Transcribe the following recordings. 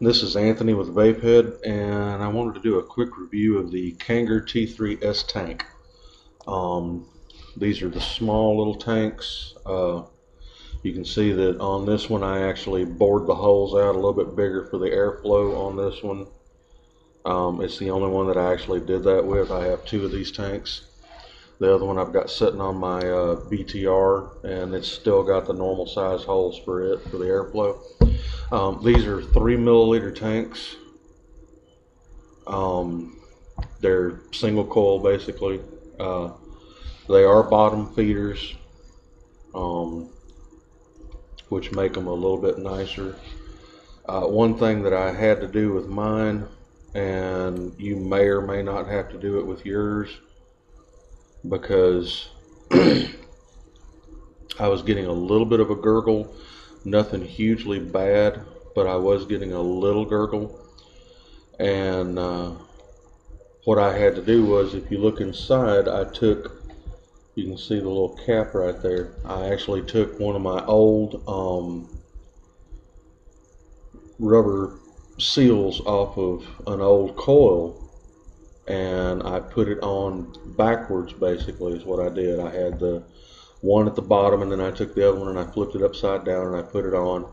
This is Anthony with Vapehead, and I wanted to do a quick review of the Kanger T3S tank. Um, these are the small little tanks. You can see that on this one I actually bored the holes out a little bit bigger for the airflow on this one. It's the only one that I actually did that with. I have two of these tanks. The other one I've got sitting on my BTR, and it's still got the normal size holes for it for the airflow. These are 3 milliliter tanks. They're single coil basically. They are bottom feeders, which make them a little bit nicer. One thing that I had to do with mine, and you may or may not have to do it with yours, because I was getting a little bit of a gurgle, nothing hugely bad, but I was getting a little gurgle. And what I had to do was, if you look inside, you can see the little cap right there. I actually took one of my old rubber seals off of an old coil, and I put it on backwards, basically is what I did. I had the one at the bottom, and then I took the other one and I flipped it upside down and I put it on,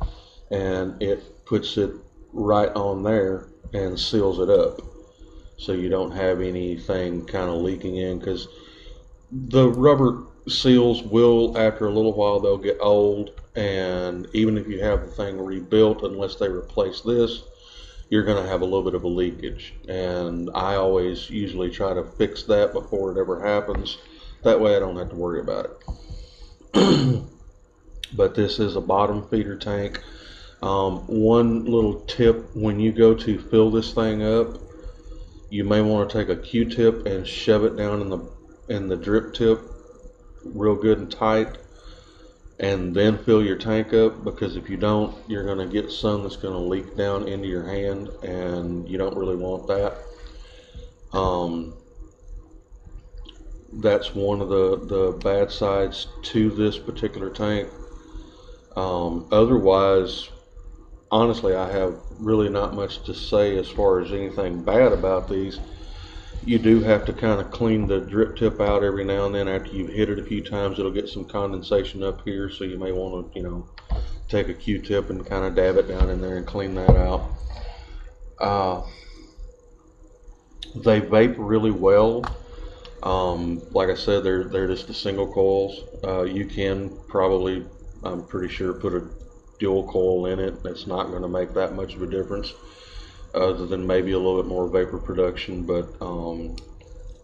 and it puts it right on there and seals it up, so you don't have anything kind of leaking in, because the rubber seals will, after a little while, they'll get old, and even if you have the thing rebuilt, unless they replace this, you're going to have a little bit of a leakage. And I always usually try to fix that before it ever happens. That way I don't have to worry about it. But this is a bottom feeder tank. One little tip: when you go to fill this thing up, you may want to take a Q-tip and shove it down in the drip tip real good and tight, and then fill your tank up, because if you don't, you're going to get some that's going to leak down into your hand, and you don't really want that. That's one of the bad sides to this particular tank. Otherwise, honestly, I have really not much to say as far as anything bad about these. You do have to kind of clean the drip tip out every now and then. After you've hit it a few times, it'll get some condensation up here, so you may want to, take a Q-tip and kind of dab it down in there and clean that out. They vape really well. Like I said, they're just the single coils. You can probably, I'm pretty sure, put a dual coil in it. It's not going to make that much of a difference, other than maybe a little bit more vapor production, but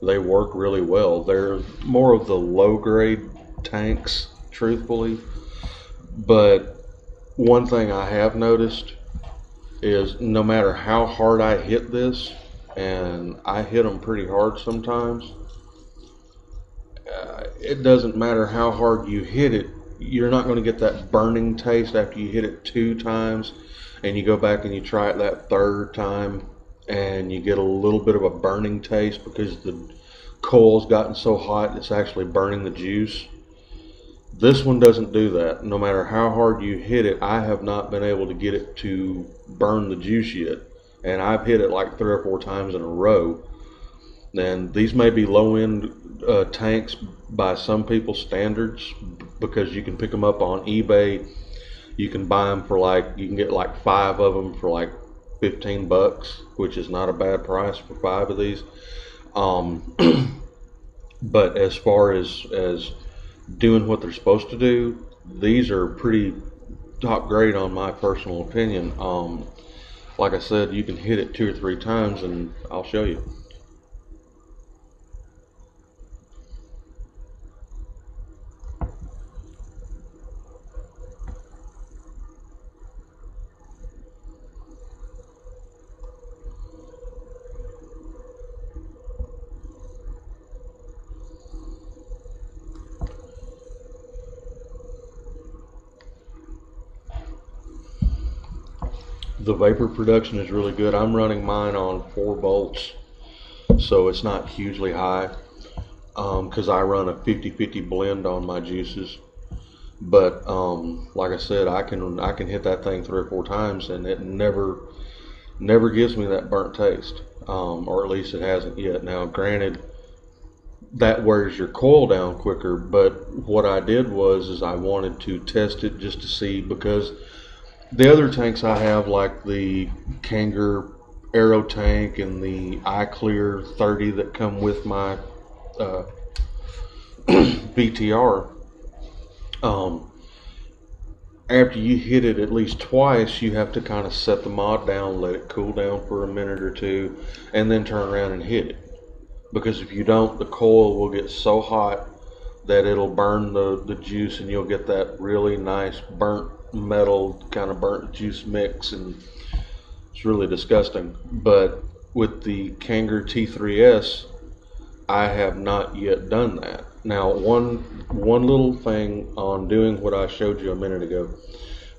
they work really well. They're more of the low grade tanks, truthfully. But one thing I have noticed is, no matter how hard I hit this, and I hit them pretty hard sometimes, it doesn't matter how hard you hit it, you're not going to get that burning taste after you hit it 2 times and you go back and you try it that 3rd time, and you get a little bit of a burning taste because the coal's gotten so hot it's actually burning the juice. This one doesn't do that. No matter how hard you hit it, I have not been able to get it to burn the juice yet, and I've hit it like 3 or 4 times in a row. And these may be low-end tanks by some people's standards, because you can pick them up on eBay. You can buy them for you can get like 5 of them for like $15, which is not a bad price for 5 of these. But as far as doing what they're supposed to do, these are pretty top grade on my personal opinion. Like I said, you can hit it 2 or 3 times, and I'll show you. The vapor production is really good. I'm running mine on 4 volts, so it's not hugely high, because I run a 50-50 blend on my juices. But like I said, I can hit that thing 3 or 4 times, and it never never gives me that burnt taste, or at least it hasn't yet. Now, granted, that wears your coil down quicker, but what I did was is I wanted to test it just to see, because the other tanks I have, like the Kanger Aero tank and the iClear 30 that come with my BTR, after you hit it at least twice, you have to kind of set the mod down, let it cool down for a minute or two, and then turn around and hit it. Because if you don't, the coil will get so hot that it'll burn the juice, and you'll get that really nice burnt metal, kind of burnt juice mix, and it's really disgusting. But with the Kanger T3S, I have not yet done that. Now, one little thing on doing what I showed you a minute ago,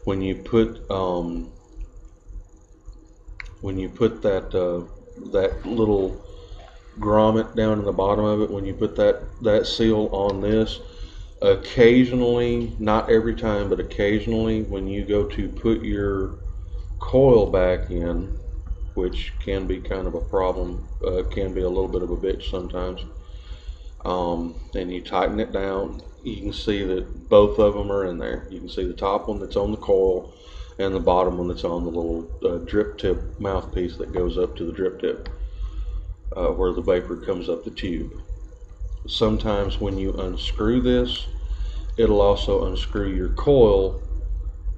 when you put that little grommet down in the bottom of it, when you put that seal on this, occasionally, not every time, but occasionally, when you go to put your coil back in, which can be kind of a problem, can be a little bit of a bitch sometimes, and you tighten it down, you can see that both of them are in there. You can see the top one that's on the coil and the bottom one that's on the little drip tip mouthpiece that goes up to the drip tip, where the vapor comes up the tube. Sometimes when you unscrew this, it'll also unscrew your coil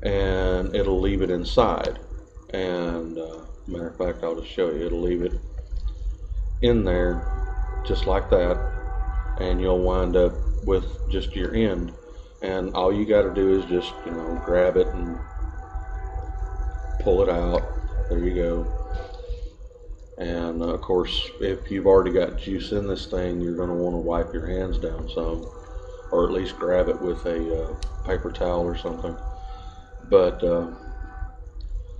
and it'll leave it inside. And matter of fact, I'll just show you. It'll leave it in there just like that, and you'll wind up with just your end. And all you got to do is just, grab it and pull it out. There you go. And of course, if you've already got juice in this thing, you're going to want to wipe your hands down some, or at least grab it with a paper towel or something. But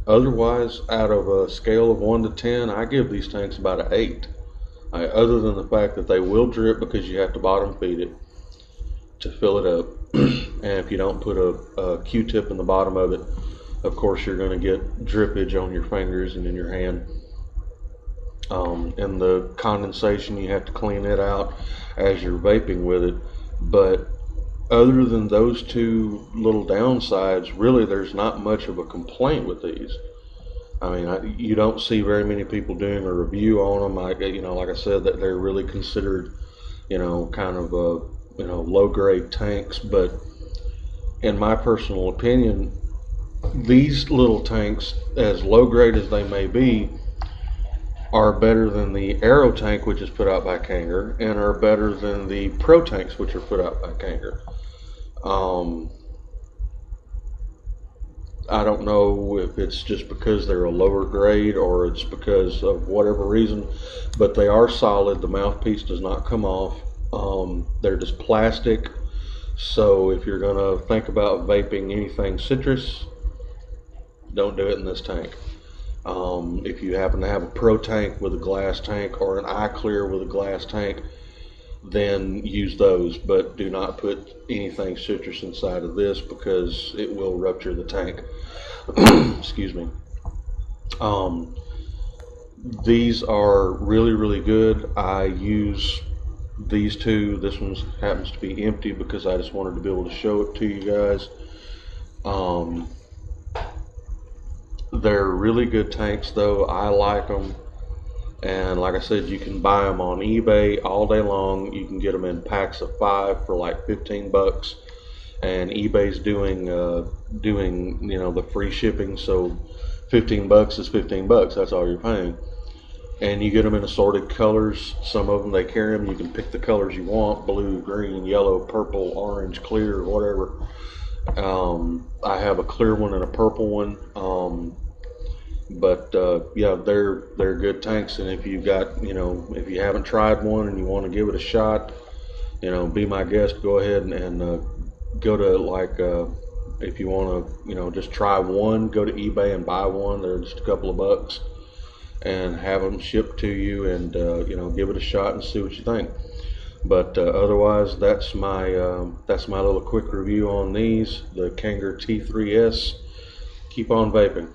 otherwise, out of a scale of 1 to 10, I give these tanks about an 8. Other than the fact that they will drip because you have to bottom feed it to fill it up. And if you don't put a Q-tip in the bottom of it, of course you're going to get drippage on your fingers and in your hand. And the condensation, you have to clean it out as you're vaping with it. But other than those two little downsides, really there's not much of a complaint with these. I mean, you don't see very many people doing a review on them. Like I said, that they're really considered, kind of low-grade tanks. But in my personal opinion, these little tanks, as low-grade as they may be, are better than the Aero tank, which is put out by Kanger, and are better than the Pro tanks, which are put out by Kanger. I don't know if it's just because they're a lower grade or it's because of whatever reason, but they are solid. The mouthpiece does not come off. They're just plastic. So if you're going to think about vaping anything citrus, don't do it in this tank. If you happen to have a Pro tank with a glass tank or an iClear with a glass tank, then use those, but do not put anything citrus inside of this because it will rupture the tank. Excuse me. These are really, really good. I use these two. This one happens to be empty because I just wanted to be able to show it to you guys. They're really good tanks though. I like them. And like I said, you can buy them on eBay all day long. You can get them in packs of 5 for like 15 bucks. And eBay's doing the free shipping, so 15 bucks is 15 bucks. That's all you're paying. And you get them in assorted colors. Some of them, they carry them. You can pick the colors you want: blue, green, yellow, purple, orange, clear, whatever. I have a clear one and a purple one. But yeah, they're good tanks. And if you've got, if you haven't tried one and you want to give it a shot, be my guest. Go ahead and go to if you want to, just try one, go to eBay and buy one. They're just a couple of bucks, and have them shipped to you, and give it a shot and see what you think. But otherwise, that's my little quick review on these, the Kanger T3S. Keep on vaping.